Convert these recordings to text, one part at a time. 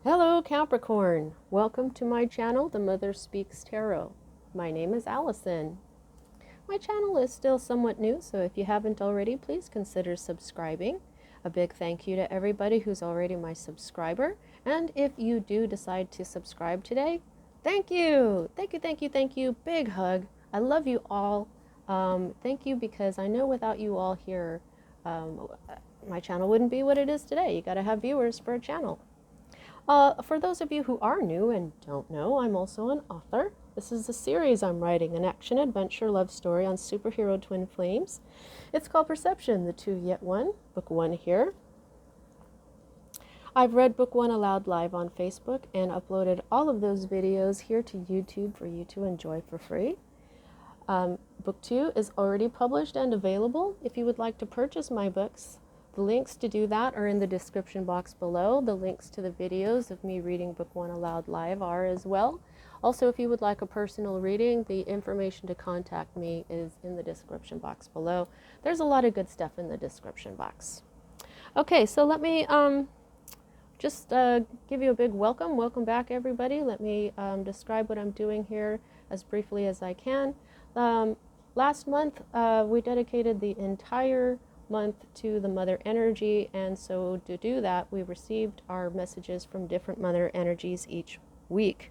Hello Capricorn, welcome to my channel, The Mother Speaks Tarot. My name is Allison. My channel is still somewhat new, so if you haven't already, please consider subscribing. A big thank you to everybody who's already my subscriber, and if you do decide to subscribe today, thank you! Thank you, big hug. I love you all. Thank you, because I know without you all here, my channel wouldn't be what it is today. You gotta have viewers for a channel. For those of you who are new and don't know, I'm also an author. This is a series I'm writing, an action-adventure love story on superhero twin flames. It's called Perception, the Two Yet One, book 1 here. I've read book 1 aloud live on Facebook and uploaded all of those videos here to YouTube for you to enjoy for free. Book 2 is already published and available. If you would like to purchase my books, the links to do that are in the description box below. The links to the videos of me reading book 1 aloud live are as well. Also, if you would like a personal reading, the information to contact me is in the description box below. There's a lot of good stuff in the description box. Okay, so let me just give you a big welcome. Welcome back, everybody. Let me describe what I'm doing here as briefly as I can. Last month, we dedicated the entire month to the mother energy, and so to do that we received our messages from different mother energies each week.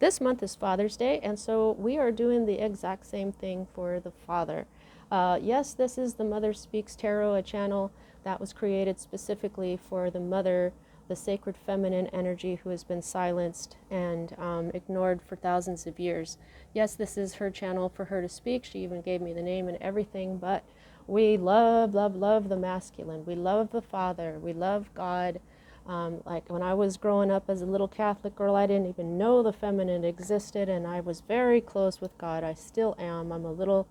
This month is Father's Day, and so we are doing the exact same thing for the father. Yes, this is the Mother Speaks Tarot, a channel that was created specifically for the mother, the sacred feminine energy who has been silenced and ignored for thousands of years. Yes, this is her channel for her to speak. She even gave me the name and everything, but we love the masculine. We love the Father. We love God. Like when I was growing up as a little Catholic girl, I didn't even know the feminine existed, and I was very close with God. I still am. I'm a little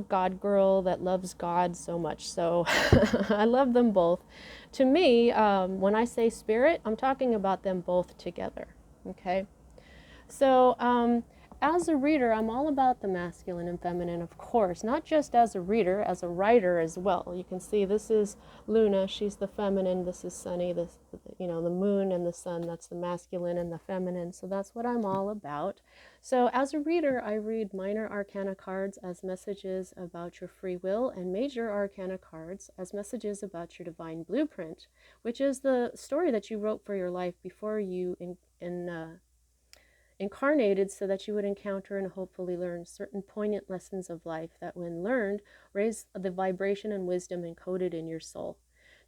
God girl that loves God so much. So I love them both. To me, when I say spirit, I'm talking about them both together. Okay? So as a reader, I'm all about the masculine and feminine, of course, not just as a reader, as a writer as well. You can see this is Luna, she's the feminine, this is Sunny, this, the moon and the sun, that's the masculine and the feminine. So that's what I'm all about. So as a reader, I read minor arcana cards as messages about your free will, and major arcana cards as messages about your divine blueprint, which is the story that you wrote for your life before you incarnated, so that you would encounter and hopefully learn certain poignant lessons of life that, when learned, raise the vibration and wisdom encoded in your soul.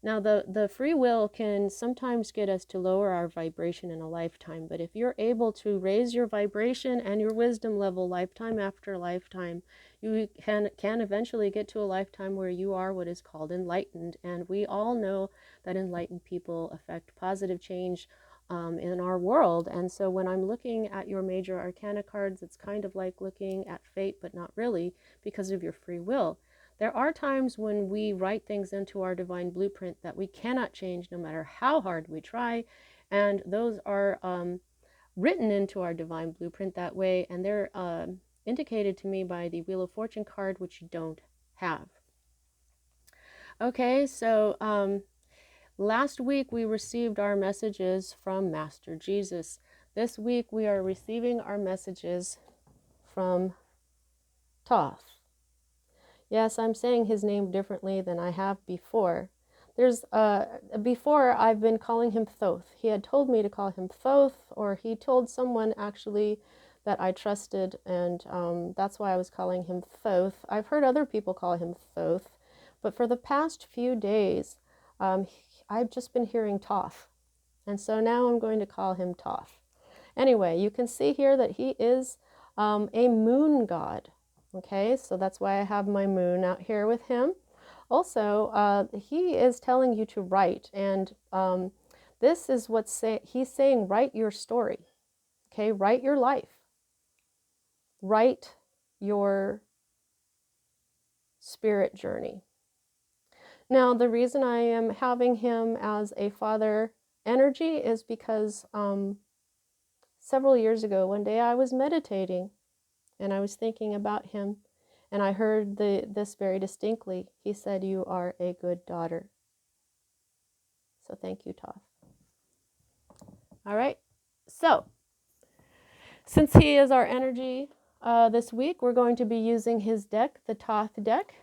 Now, the free will can sometimes get us to lower our vibration in a lifetime, but if you're able to raise your vibration and your wisdom level lifetime after lifetime, you can eventually get to a lifetime where you are what is called enlightened. And we all know that enlightened people affect positive change in our world. And so when I'm looking at your major arcana cards, it's kind of like looking at fate, but not really, because of your free will. There are times when we write things into our divine blueprint that we cannot change no matter how hard we try, and those are written into our divine blueprint that way, and they're indicated to me by the Wheel of Fortune card, which you don't have. Okay, so last week we received our messages from Master Jesus. This week we are receiving our messages from Thoth. Yes, I'm saying his name differently than I have before. Before I've been calling him Thoth. He had told me to call him Thoth, or he told someone actually that I trusted, and that's why I was calling him Thoth. I've heard other people call him Thoth, but for the past few days, I've just been hearing Thoth, and so now I'm going to call him Thoth. Anyway, you can see here that he is a moon god. Okay, so that's why I have my moon out here with him. Also, he is telling you to write, and this is what he's saying: write your story. Okay, write your life. Write your spirit journey. Now, the reason I am having him as a father energy is because several years ago, one day I was meditating and I was thinking about him, and I heard this very distinctly. He said, "You are a good daughter." So thank you, Thoth. All right. So since he is our energy this week, we're going to be using his deck, the Thoth deck.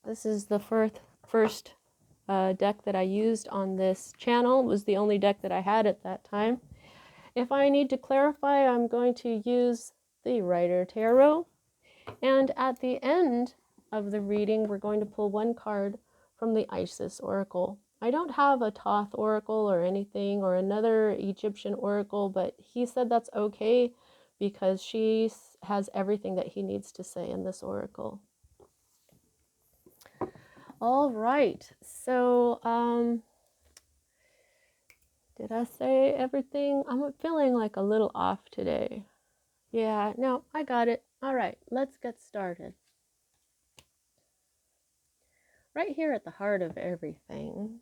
This is the first deck that I used on this channel. It was the only deck that I had at that time. If I need to clarify, I'm going to use the Rider Tarot. And at the end of the reading, we're going to pull one card from the Isis Oracle. I don't have a Thoth Oracle or anything or another Egyptian Oracle, but he said that's okay because she has everything that he needs to say in this Oracle. All right, so did I say everything? I'm feeling like a little off today. Yeah, no, I got it. All right, let's get started. Right here at the heart of everything,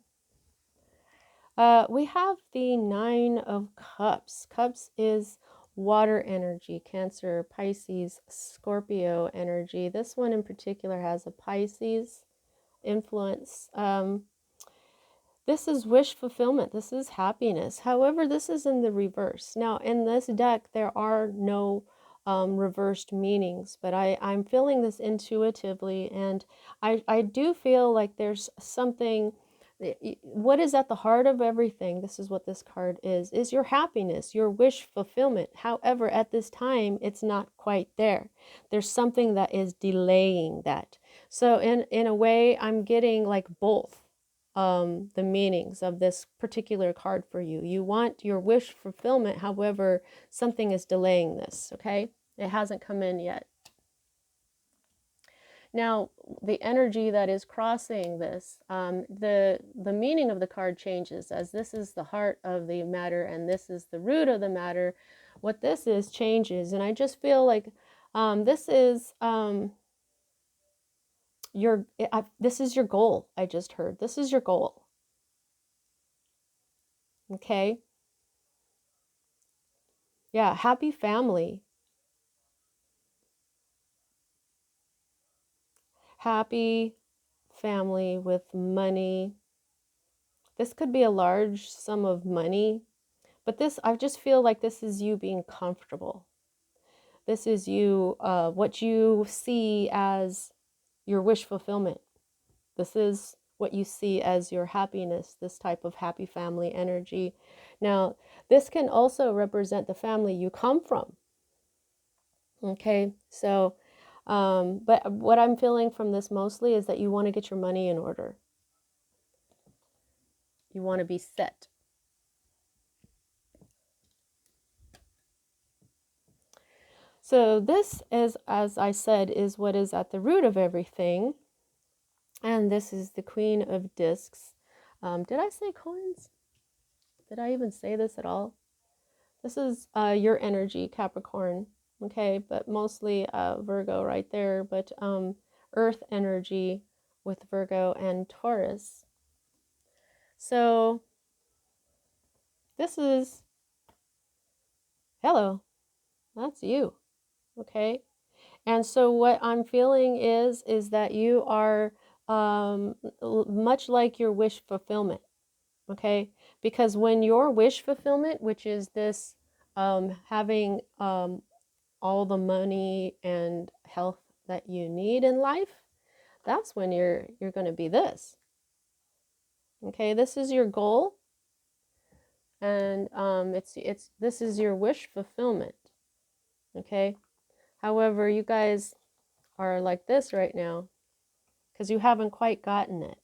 we have the Nine of Cups. Cups is water energy, Cancer, Pisces, Scorpio energy. This one in particular has a Pisces influence. This is wish fulfillment. This is happiness. However, this is in the reverse. Now, in this deck, there are no reversed meanings, but I'm feeling this intuitively, and I do feel like there's something. What is at the heart of everything, this is what this card is your happiness, your wish fulfillment. However, at this time, it's not quite there. There's something that is delaying that. So in a way, I'm getting like both the meanings of this particular card for you. You want your wish fulfillment, however, something is delaying this, okay? It hasn't come in yet. Now, the energy that is crossing this, the meaning of the card changes, as this is the heart of the matter and this is the root of the matter. What this is changes, and I just feel like this is this is your goal. I just heard this is your goal. Okay. Yeah, happy family. Happy family with money. This could be a large sum of money, but this, I just feel like this is you being comfortable. This is you, what you see as your wish fulfillment. This is what you see as your happiness, this type of happy family energy. Now, this can also represent the family you come from. Okay, so, but what I'm feeling from this mostly is that you want to get your money in order. You want to be set. So this is, as I said, is what is at the root of everything. And this is the Queen of Discs. Did I say coins? Did I even say this at all? This is your energy, Capricorn. Okay, but mostly Virgo right there. But Earth energy with Virgo and Taurus. So this is, hello, that's you. Okay. And so what I'm feeling is that you are much like your wish fulfillment, okay? Because when your wish fulfillment, which is this having all the money and health that you need in life, that's when you're going to be this. Okay, this is your goal, and this is your wish fulfillment. Okay, however, you guys are like this right now because you haven't quite gotten it.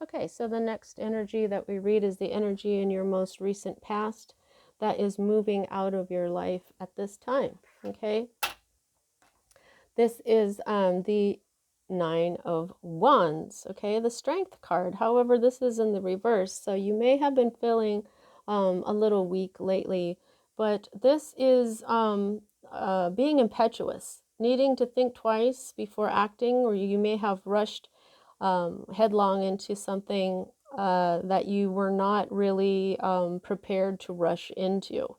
Okay, so the next energy that we read is the energy in your most recent past that is moving out of your life at this time. Okay, this is the Nine of Wands. Okay, the Strength card. However, this is in the reverse, so you may have been feeling a little weak lately, but this is being impetuous, needing to think twice before acting, or you may have rushed headlong into something that you were not really prepared to rush into.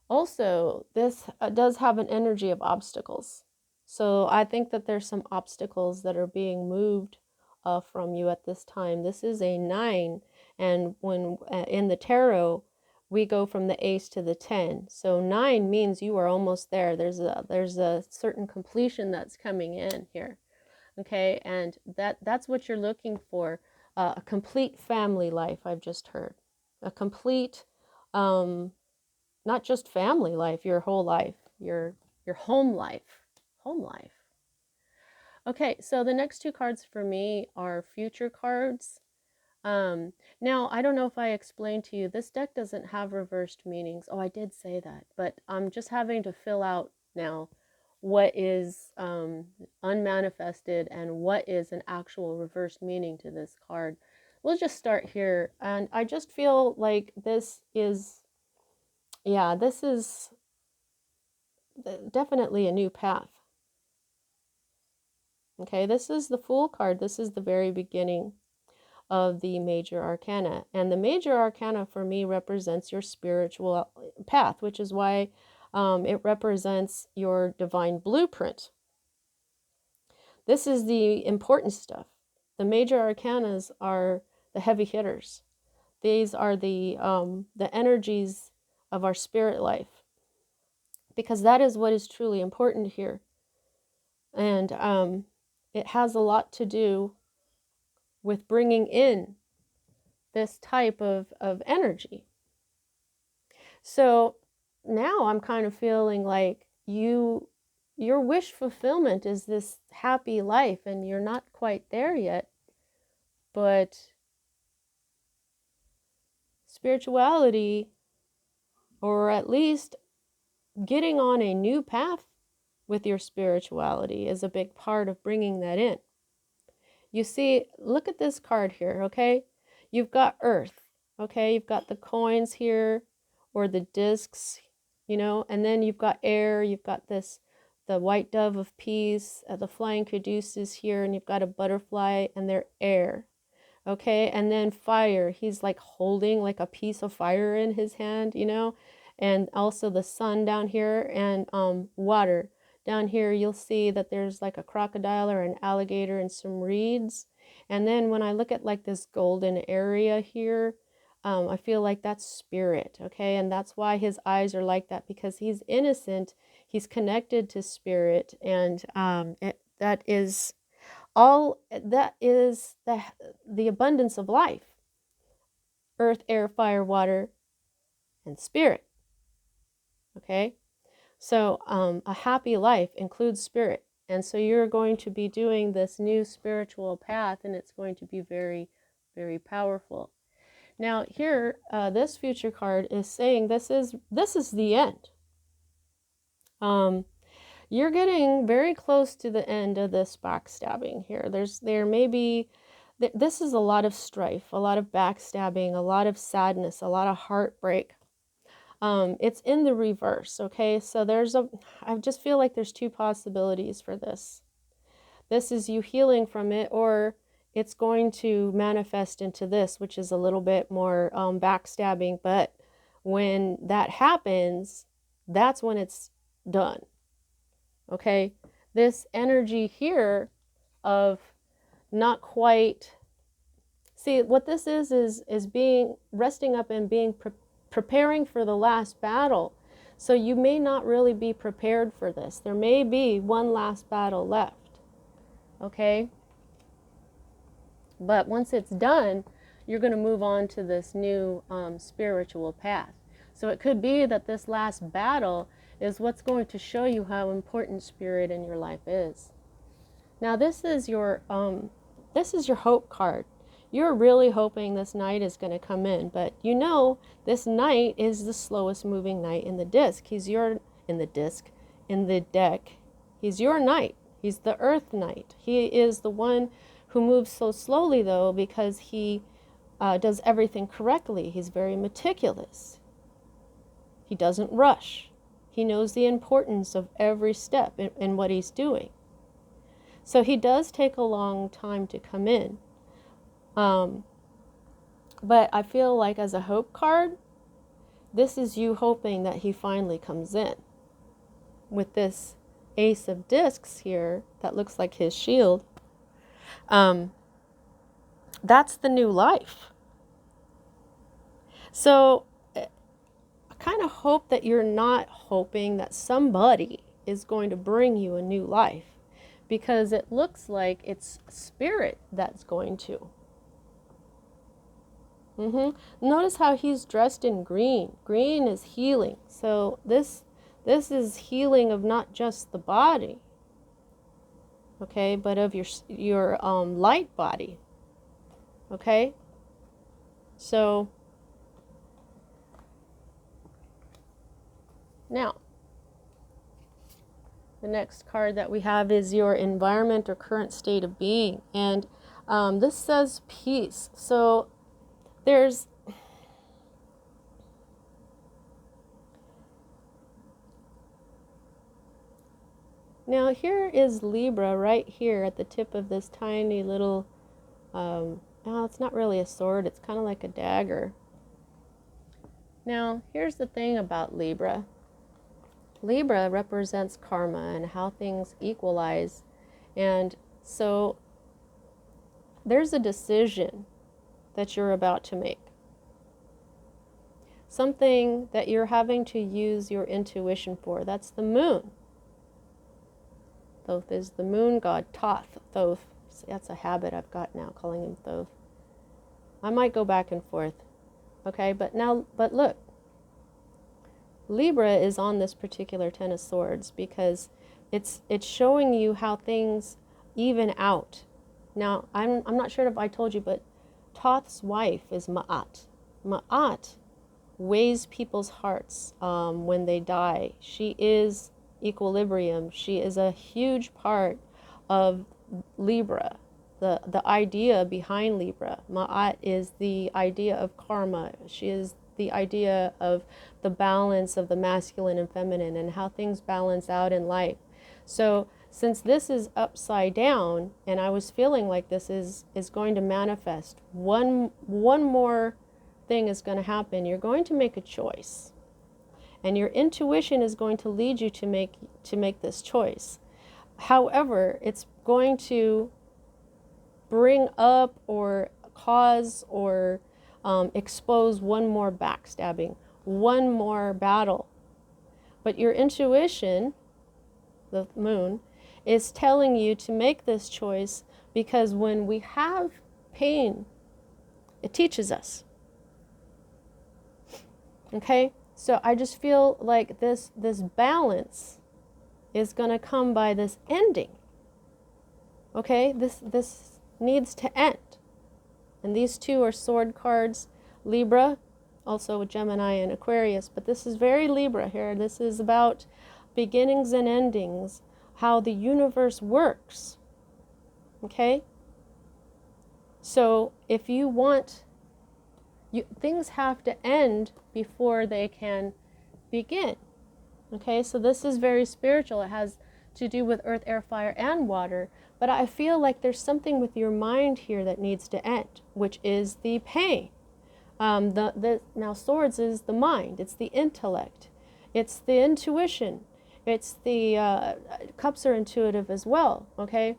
Also, this does have an energy of obstacles. So I think that there's some obstacles that are being moved from you at this time. This is a 9, and when in the tarot, we go from the ace to the 10. So 9 means you are almost there. There's a certain completion that's coming in here. Okay, and that's what you're looking for. A complete family life, I've just heard. A complete not just family life, your whole life, your home life. Home life. Okay, so the next 2 cards for me are future cards. Now, I don't know if I explained to you, this deck doesn't have reversed meanings. Oh, I did say that, but I'm just having to fill out now what is unmanifested and what is an actual reversed meaning to this card. We'll just start here, and I just feel like this is, yeah, this is definitely a new path. Okay, this is the Fool card. This is the very beginning of the major arcana. And the major arcana for me represents your spiritual path, which is why it represents your divine blueprint. This is the important stuff. The major arcanas are the heavy hitters. These are the energies of our spirit life, because that is what is truly important here. And it has a lot to do with bringing in this type of energy. So now I'm kind of feeling like your wish fulfillment is this happy life, and you're not quite there yet, but spirituality, or at least getting on a new path with your spirituality, is a big part of bringing that in. You see, look at this card here, okay? You've got Earth, okay? You've got the coins here, or the discs, and then you've got air, you've got the white dove of peace, the flying caduceus here, and you've got a butterfly, and they're air, okay? And then fire, he's like holding like a piece of fire in his hand, and also the sun down here, and water. Down here, you'll see that there's like a crocodile or an alligator and some reeds. And then when I look at like this golden area here, I feel like that's spirit, okay? And that's why his eyes are like that, because he's innocent. He's connected to spirit, and that is the abundance of life. Earth, air, fire, water, and spirit, okay? So a happy life includes spirit. And so you're going to be doing this new spiritual path, and it's going to be very, very powerful. Now here, this future card is saying this is the end. You're getting very close to the end of this backstabbing here. There may be, this is a lot of strife, a lot of backstabbing, a lot of sadness, a lot of heartbreak. It's in the reverse, okay? So I just feel like there's 2 possibilities for this. This is you healing from it, or it's going to manifest into this, which is a little bit more backstabbing. But when that happens, that's when it's done, okay? This energy here of not quite, see, what this is being, resting up and being preparing for the last battle. So you may not really be prepared for this. There may be one last battle left, okay? But once it's done, you're going to move on to this new spiritual path. So it could be that this last battle is what's going to show you how important spirit in your life is. Now this is your hope card. You're really hoping this knight is going to come in, but this knight is the slowest moving knight in the deck. He's your knight. He's the earth knight. He is the one who moves so slowly, though, because he does everything correctly. He's very meticulous. He doesn't rush. He knows the importance of every step in what he's doing. So he does take a long time to come in. But I feel like as a hope card, this is you hoping that he finally comes in. With this Ace of Discs here, that looks like his shield, that's the new life. So I kind of hope that you're not hoping that somebody is going to bring you a new life, because it looks like it's spirit that's going to. Notice how he's dressed in green. Green is healing. So this is healing of not just the body, okay, but of your light body. Okay? So now the next card that we have is your environment or current state of being, and this says peace. So there's now here is Libra right here at the tip of this tiny little it's not really a sword, it's kind of like a dagger. Now here's the thing about Libra. Libra represents karma and how things equalize, and so there's a decision that you're about to make. Something that you're having to use your intuition for. That's the moon. Thoth is the moon god. Thoth. That's a habit I've got now, calling him Thoth. I might go back and forth. Okay, but look. Libra is on this particular Ten of Swords because it's showing you how things even out. Now, I'm not sure if I told you, but Thoth's wife is Ma'at. Ma'at weighs people's hearts when they die. She is equilibrium. She is a huge part of Libra. The idea behind Libra. Ma'at is the idea of karma. She is the idea of the balance of the masculine and feminine and how things balance out in life. So since this is upside down, and I was feeling like this is going to manifest, one more thing is going to happen. You're going to make a choice, and your intuition is going to lead you to make this choice. However, it's going to bring up or cause or expose one more backstabbing, one more battle. But your intuition, the moon, is telling you to make this choice because when we have pain, it teaches us. Okay? So I just feel like this balance is going to come by this ending. Okay? This needs to end. And these two are sword cards. Libra, also Gemini and Aquarius, but this is very Libra here. This is about beginnings and endings, how the universe works. Okay? So if you want, things have to end before they can begin. Okay? So this is very spiritual. It has to do with earth, air, fire, and water. But I feel like there's something with your mind here that needs to end, which is the pain. Now swords is the mind. It's the intellect. It's the intuition. It's the cups are intuitive as well. Okay,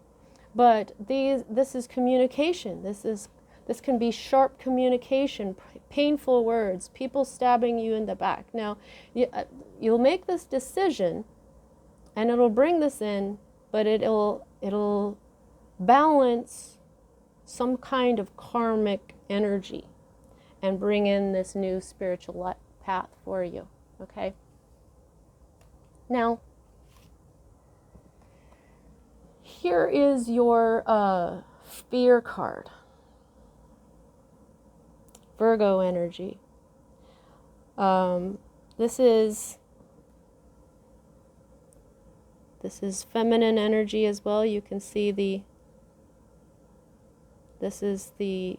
but this is communication. This can be sharp communication, painful words, people stabbing you in the back. Now you'll make this decision, and it'll bring this in, but it'll balance some kind of karmic energy and bring in this new spiritual path for you. Okay? Now, here is your fear card. Virgo energy. This is feminine energy as well. You can see this is the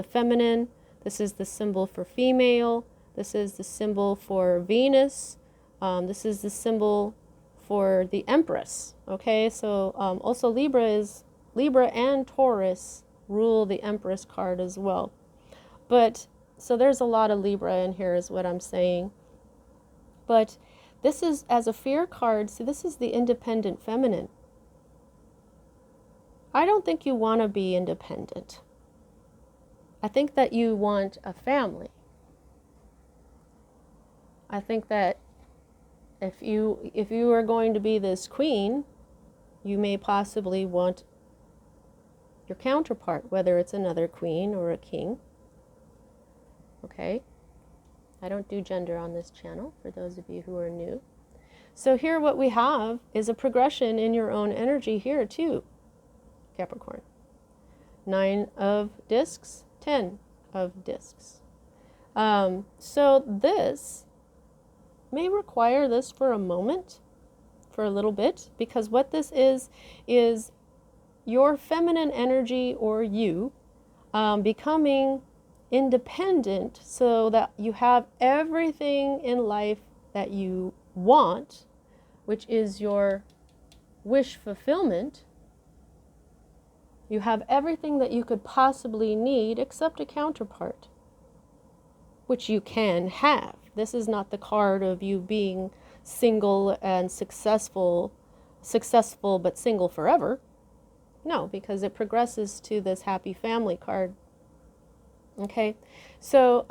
feminine. This is the symbol for female. This is the symbol for Venus. This is the symbol for the Empress. Okay, so also Libra and Taurus rule the Empress card as well. But So there's a lot of Libra in here is what I'm saying. But this is, as a fear card, see, this is the independent feminine. I don't think you want to be independent. I think that you want a family. I think that if you are going to be this queen, you may possibly want your counterpart, whether it's another queen or a king. Okay? I don't do gender on this channel, for those of you who are new. So here what we have is a progression in your own energy here too, Capricorn. 9 of discs, 10 of discs. So this may require this for a moment, for a little bit, because what this is your feminine energy, or you becoming independent so that you have everything in life that you want, which is your wish fulfillment. You have everything that you could possibly need except a counterpart, which you can have. This is not the card of you being single and successful but single forever. No, because it progresses to this happy family card. Okay, so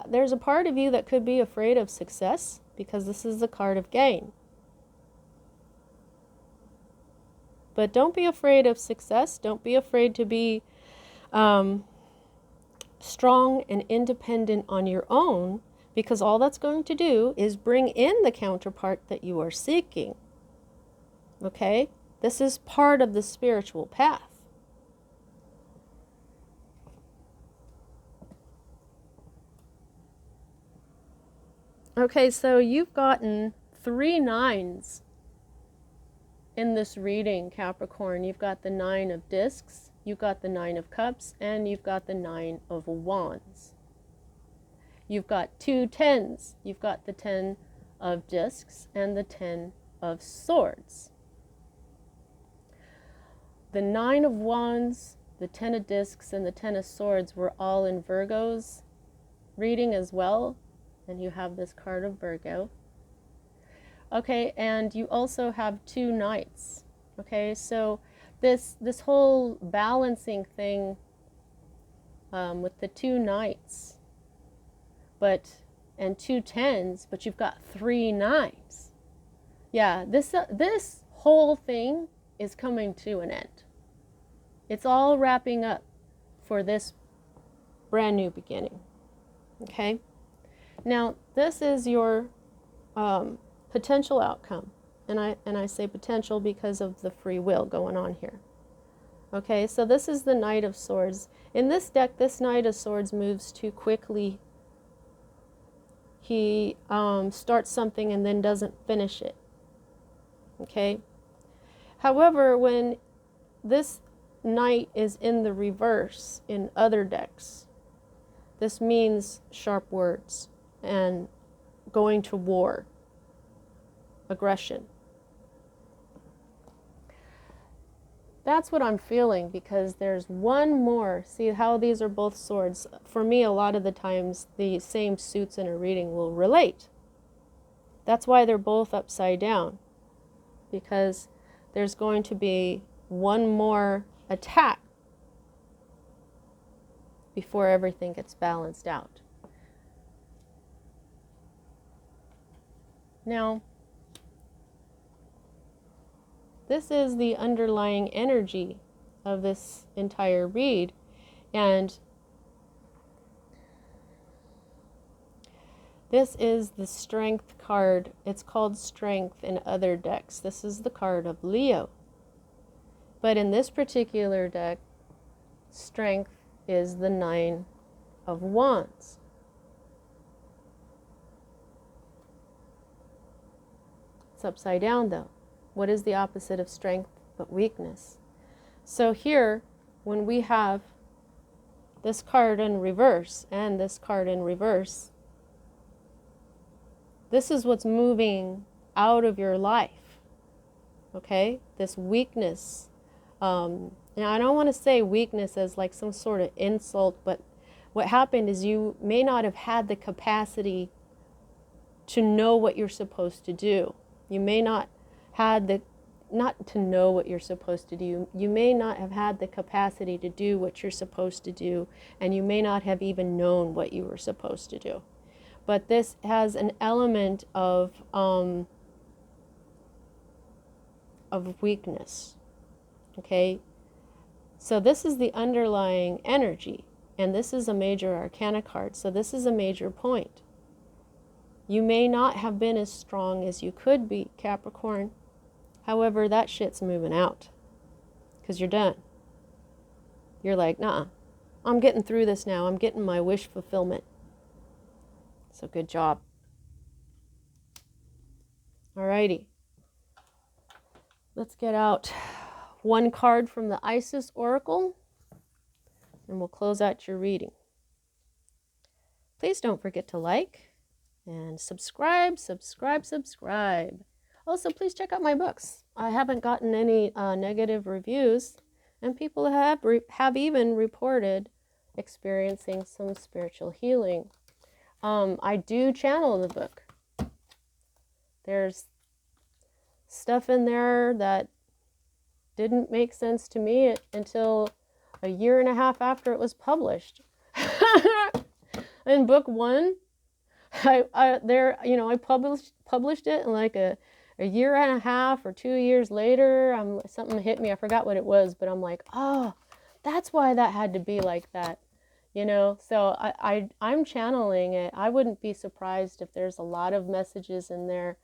there's a part of you that could be afraid of success, because this is the card of gain. But don't be afraid of success. Don't be afraid to be strong and independent on your own, because all that's going to do is bring in the counterpart that you are seeking. Okay? This is part of the spiritual path. Okay, so you've gotten 3 9s in this reading, Capricorn. You've got the 9 of discs, you've got the 9 of cups, and you've got the 9 of wands. You've got 2 10s. You've got the 10 of discs and the 10 of swords. The 9 of wands, the 10 of discs, and the 10 of swords were all in Virgo's reading as well. And you have this card of Virgo. Okay, and you also have 2 knights. Okay, so this whole balancing thing with the 2 knights, and 2 10s, but you've got 3 9s. Yeah, this whole thing is coming to an end. It's all wrapping up for this brand new beginning. Okay. Now, this is your potential outcome, and I say potential because of the free will going on here. Okay, so this is the Knight of Swords. In this deck, this Knight of Swords moves too quickly. He starts something and then doesn't finish it. Okay. However, when this Knight is in the reverse in other decks, this means sharp words and going to war, aggression. That's what I'm feeling, because there's one more. See how these are both swords? For me, a lot of the times, the same suits in a reading will relate. That's why they're both upside down, because there's going to be one more attack before everything gets balanced out. Now, this is the underlying energy of this entire read, and this is the Strength card. It's called Strength in other decks. This is the card of Leo. But in this particular deck, Strength is the 9 of Wands. It's upside down though. What is the opposite of strength but weakness? So here, when we have this card in reverse and this card in reverse, this is what's moving out of your life. Okay? This weakness. Now, I don't want to say weakness as like some sort of insult, but What happened is you may not have had the capacity to know what you're supposed to do. You may not had the, not to know what you're supposed to do. You may not have had the capacity to do what you're supposed to do, and you may not have even known what you were supposed to do. But this has an element of weakness. Okay? So this is the underlying energy, and this is a major arcana card. So this is a major point. You may not have been as strong as you could be, Capricorn. However, that shit's moving out because you're done. You're like, nah, I'm getting through this now. I'm getting my wish fulfillment. So good job. Alrighty. Let's get out one card from the Isis Oracle, and we'll close out your reading. Please don't forget to like and subscribe. Also, please check out my books. I haven't gotten any negative reviews, and people have even reported experiencing some spiritual healing. I do channel the book. There's stuff in there that didn't make sense to me until a year and a half after it was published. In book one, I published it, and like a year and a half or 2 years later, something hit me. I forgot what it was, but I'm like, oh, that's why that had to be like that, So I'm channeling it. I wouldn't be surprised if there's a lot of messages in there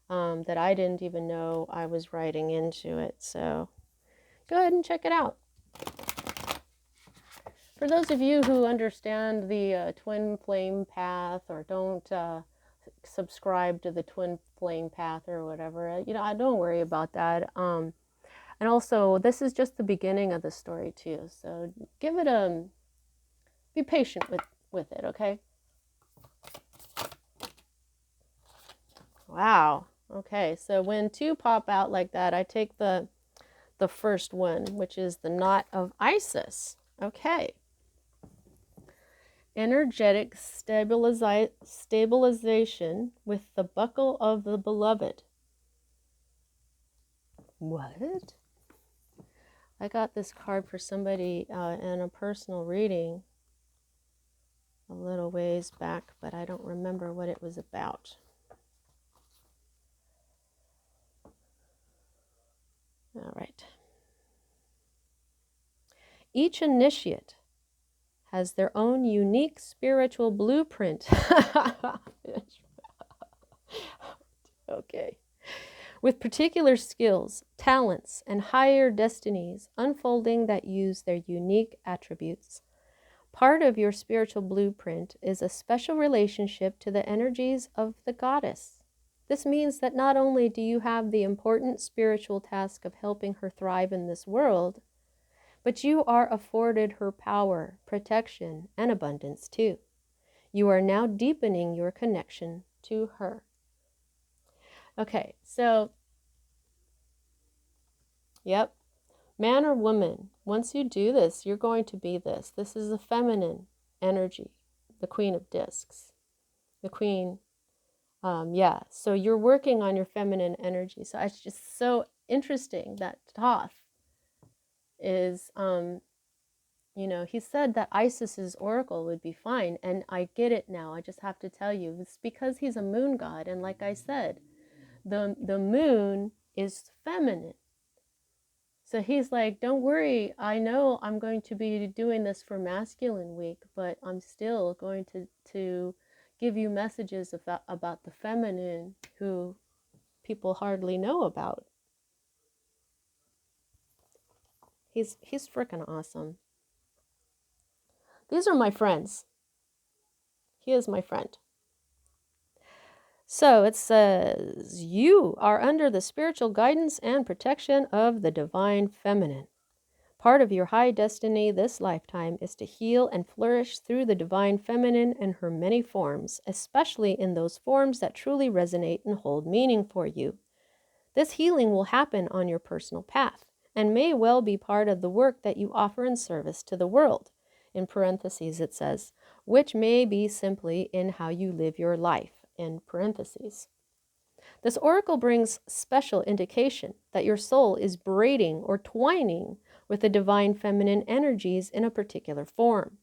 that I didn't even know I was writing into it. So go ahead and check it out. For those of you who understand the twin flame path, or don't subscribe to the twin flame path or whatever, I don't worry about that. And also, this is just the beginning of the story too. So give it be patient with it, okay? Wow. Okay, so when two pop out like that, I take the first one, which is the Knot of Isis. Okay. Energetic stabilization with the buckle of the beloved. What? I got this card for somebody in a personal reading a little ways back, but I don't remember what it was about. All right. Each initiate has their own unique spiritual blueprint. Okay. With particular skills, talents, and higher destinies unfolding that use their unique attributes. Part of your spiritual blueprint is a special relationship to the energies of the goddess. This means that not only do you have the important spiritual task of helping her thrive in this world, but you are afforded her power, protection, and abundance too. You are now deepening your connection to her. Okay, so, yep, man or woman, once you do this, you're going to be this. This is a feminine energy, the Queen of Discs. The Queen, so you're working on your feminine energy. So it's just so interesting that Thoth is, he said that Isis's oracle would be fine, and I get it now. I just have to tell you, it's because he's a moon god, and like I said, the moon is feminine. So he's like, don't worry, I know I'm going to be doing this for masculine week, but I'm still going to give you messages about the feminine who people hardly know about. He's freaking awesome. These are my friends. He is my friend. So it says, you are under the spiritual guidance and protection of the divine feminine. Part of your high destiny this lifetime is to heal and flourish through the divine feminine in her many forms, especially in those forms that truly resonate and hold meaning for you. This healing will happen on your personal path and may well be part of the work that you offer in service to the world. In parentheses, it says, which may be simply in how you live your life, in parentheses. This oracle brings special indication that your soul is braiding or twining with the divine feminine energies in a particular form.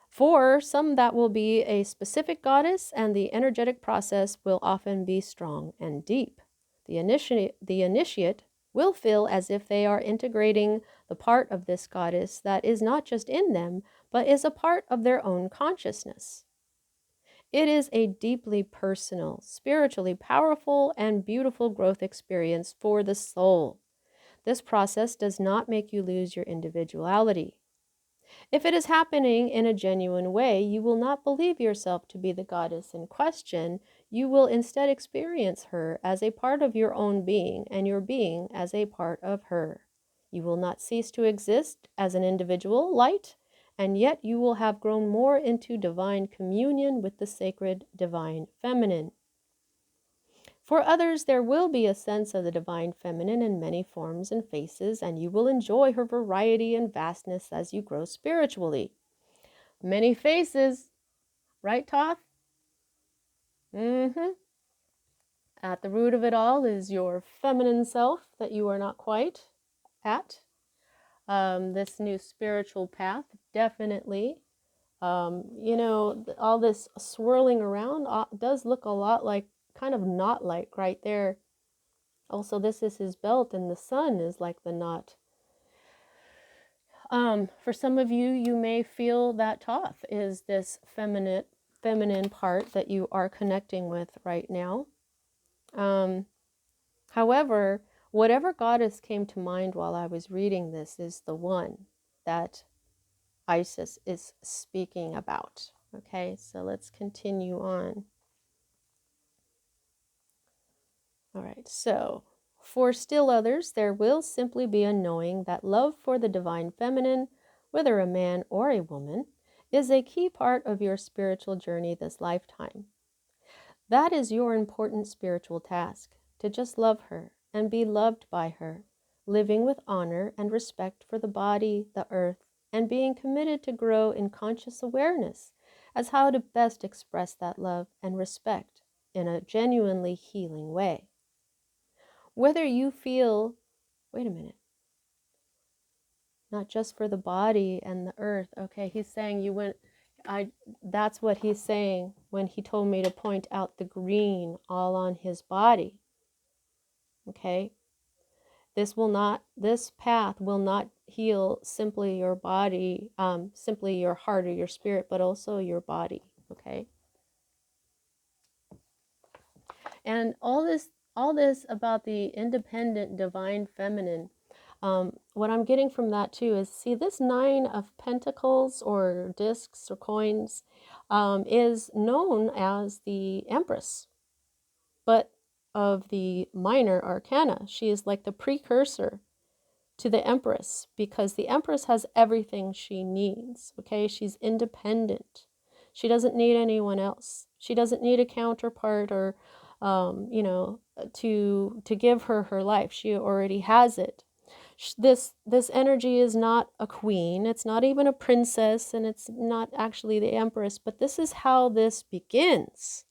For some, that will be a specific goddess, and the energetic process will often be strong and deep. The initiate will feel as if they are integrating the part of this goddess that is not just in them, but is a part of their own consciousness. It is a deeply personal, spiritually powerful, and beautiful growth experience for the soul. This process does not make you lose your individuality. If it is happening in a genuine way, you will not believe yourself to be the goddess in question. You will instead experience her as a part of your own being, and your being as a part of her. You will not cease to exist as an individual light, and yet you will have grown more into divine communion with the sacred divine feminine. For others, there will be a sense of the divine feminine in many forms and faces, and you will enjoy her variety and vastness as you grow spiritually. Many faces, right, Thoth? At the root of it all is your feminine self that you are not quite at. This new spiritual path, definitely. All this swirling around does look a lot like kind of knot-like right there. Also, this is his belt, and the sun is like the knot. For some of you, you may feel that Thoth is this feminine part that you are connecting with right now. However, whatever goddess came to mind while I was reading this is the one that Isis is speaking about. Okay, so let's continue on. All right, so for still others, there will simply be a knowing that love for the divine feminine, whether a man or a woman, is a key part of your spiritual journey this lifetime. That is your important spiritual task, to just love her and be loved by her, living with honor and respect for the body, the earth, and being committed to grow in conscious awareness as how to best express that love and respect in a genuinely healing way. Whether you feel, wait a minute, not just for the body and the earth. Okay, he's saying that's what he's saying when he told me to point out the green all on his body. Okay, this path will not heal simply your body, simply your heart or your spirit, but also your body. Okay, and all this about the independent divine feminine. What I'm getting from that too is, see, this 9 of Pentacles or discs or coins is known as the Empress, but of the minor arcana. She is like the precursor to the Empress, because the Empress has everything she needs. Okay, she's independent. She doesn't need anyone else. She doesn't need a counterpart or to give her life. She already has it. This energy is not a queen, it's not even a princess, and it's not actually the Empress, but this is how this begins.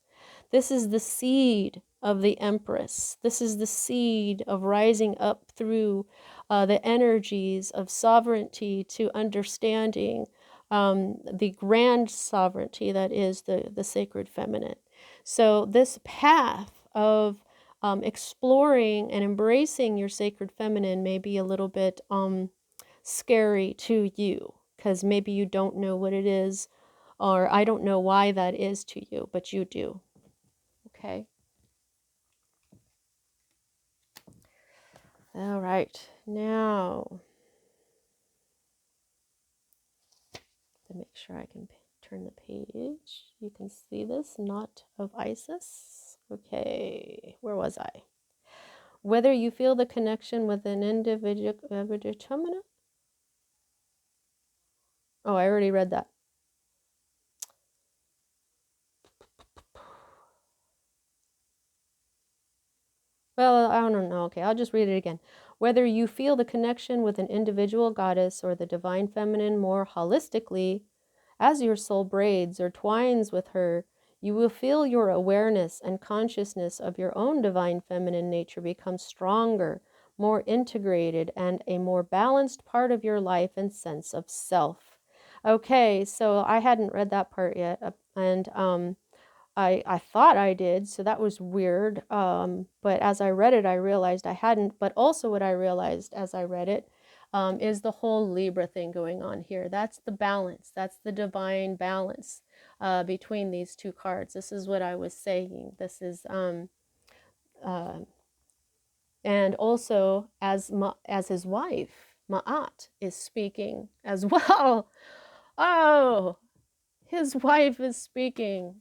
This is the seed of the Empress. This is the seed of rising up through the energies of sovereignty to understanding the grand sovereignty that is the sacred feminine. So this path of exploring and embracing your sacred feminine may be a little bit scary to you, because maybe you don't know what it is, or I don't know why that is to you, but you do. Okay. All right. Now, to make sure I can turn the page, you can see this knot of Isis. Okay, where was I? Whether you feel the connection with an individual. Oh, I already read that. Well, I don't know. Okay, I'll just read it again. Whether you feel the connection with an individual goddess or the divine feminine more holistically, as your soul braids or twines with her, you will feel your awareness and consciousness of your own divine feminine nature become stronger, more integrated, and a more balanced part of your life and sense of self. Okay, so I hadn't read that part yet, and I thought I did, so that was weird. But as I read it, I realized I hadn't. But also, what I realized as I read it is the whole Libra thing going on here. That's the balance. That's the divine balance between these two cards. This is what I was saying. This is, uh, and also as his wife, Ma'at is speaking as well. Oh, his wife is speaking.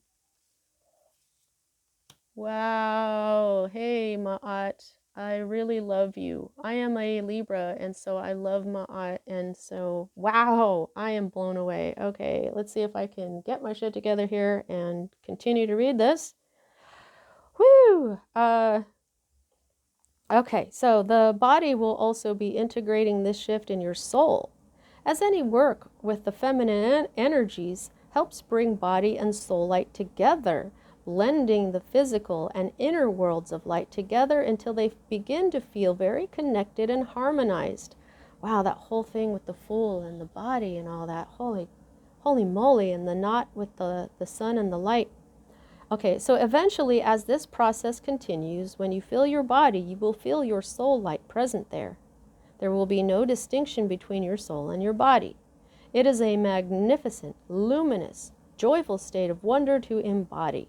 Wow. Hey, Ma'at. I really love you. I am a Libra, and so I love Ma'at. And so, wow, I am blown away. Okay, let's see if I can get my shit together here and continue to read this. Whew. Okay, so the body will also be integrating this shift in your soul. As any work with the feminine energies helps bring body and soul light together, blending the physical and inner worlds of light together until they begin to feel very connected and harmonized. Wow, that whole thing with the Fool and the body and all that, holy moly, and the knot with the sun and the light. Okay, so eventually, as this process continues, when you feel your body, you will feel your soul light present there. There will be no distinction between your soul and your body. It is a magnificent, luminous, joyful state of wonder to embody.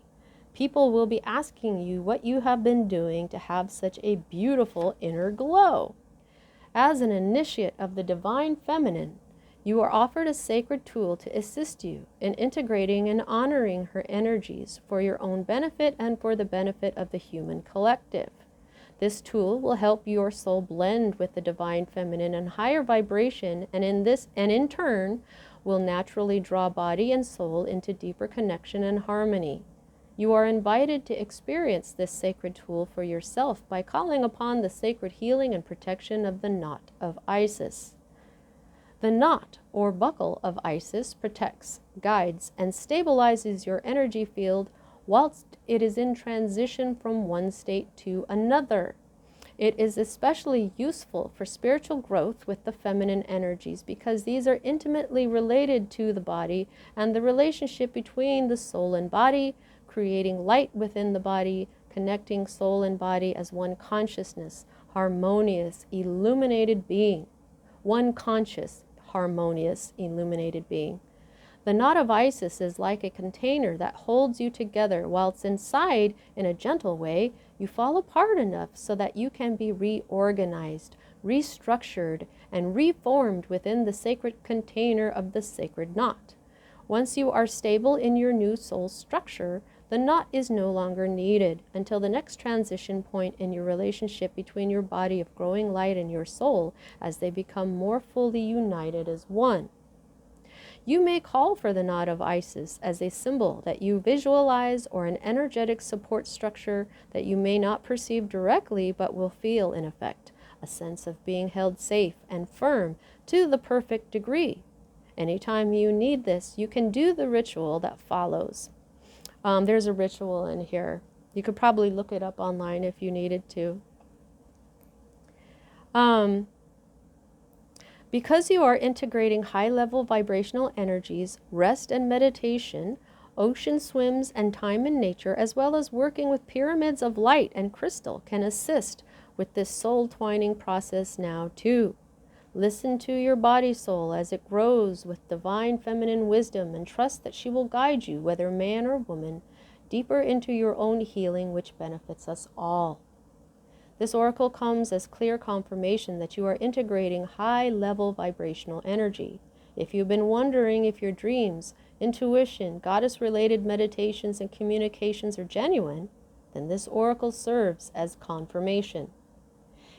People will be asking you what you have been doing to have such a beautiful inner glow. As an initiate of the divine feminine, you are offered a sacred tool to assist you in integrating and honoring her energies for your own benefit and for the benefit of the human collective. This tool will help your soul blend with the divine feminine and higher vibration, and in turn will naturally draw body and soul into deeper connection and harmony. You are invited to experience this sacred tool for yourself by calling upon the sacred healing and protection of the knot of Isis. The knot or buckle of Isis protects, guides, and stabilizes your energy field whilst it is in transition from one state to another. It is especially useful for spiritual growth with the feminine energies because these are intimately related to the body and the relationship between the soul and body, creating light within the body, connecting soul and body as one consciousness, harmonious, illuminated being. One conscious, harmonious, illuminated being. The knot of Isis is like a container that holds you together, whilst inside, in a gentle way, you fall apart enough so that you can be reorganized, restructured, and reformed within the sacred container of the sacred knot. Once you are stable in your new soul structure, the knot is no longer needed until the next transition point in your relationship between your body of growing light and your soul as they become more fully united as one. You may call for the knot of Isis as a symbol that you visualize or an energetic support structure that you may not perceive directly but will feel in effect, a sense of being held safe and firm to the perfect degree. Anytime you need this, you can do the ritual that follows. There's a ritual in here. You could probably look it up online if you needed to. Because you are integrating high-level vibrational energies, rest and meditation, ocean swims, and time in nature, as well as working with pyramids of light and crystal can assist with this soul twining process now too. Listen to your body soul as it grows with divine feminine wisdom and trust that she will guide you, whether man or woman, deeper into your own healing, which benefits us all. This oracle comes as clear confirmation that you are integrating high-level vibrational energy. If you've been wondering if your dreams, intuition, goddess-related meditations, and communications are genuine, then this oracle serves as confirmation.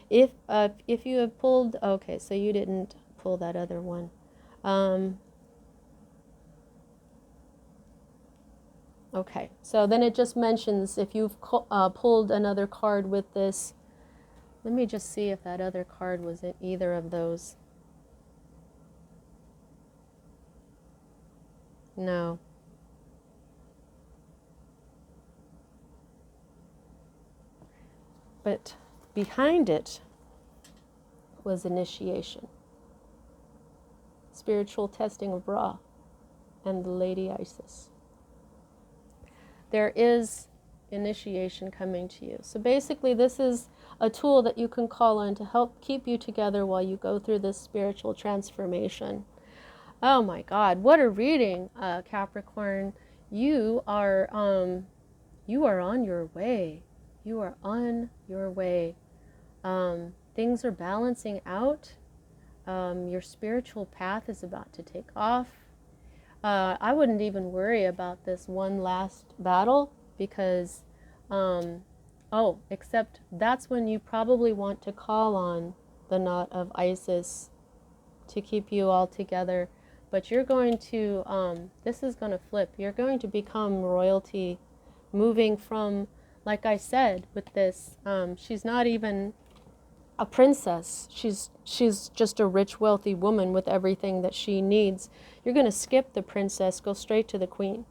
If you have pulled, okay, so you didn't pull that other one. Okay, so then it just mentions if you've pulled another card with this Let me just see if that other card was in either of those. No. But behind it was initiation, spiritual testing of Ra and the Lady Isis. There is initiation coming to you. So basically this is a tool that you can call on to help keep you together while you go through this spiritual transformation. Oh my God, what a reading, Capricorn. You are on your way. You are on your way. Things are balancing out. Your spiritual path is about to take off. I wouldn't even worry about this one last battle because, except that's when you probably want to call on the knot of Isis to keep you all together. But you're going to, this is going to flip. You're going to become royalty, moving from, like I said, with this, she's not even a princess. She's just a rich, wealthy woman with everything that she needs. You're going to skip the princess, go straight to the queen.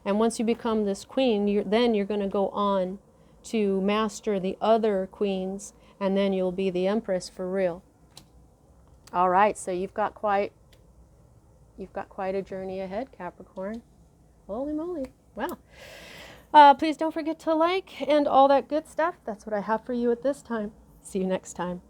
And once you become this queen, then you're going to go on to master the other queens, and then you'll be the empress for real. All right, so you've got quite a journey ahead, Capricorn. Holy moly. Wow. Please don't forget to like and all that good stuff. That's what I have for you at this time. See you next time.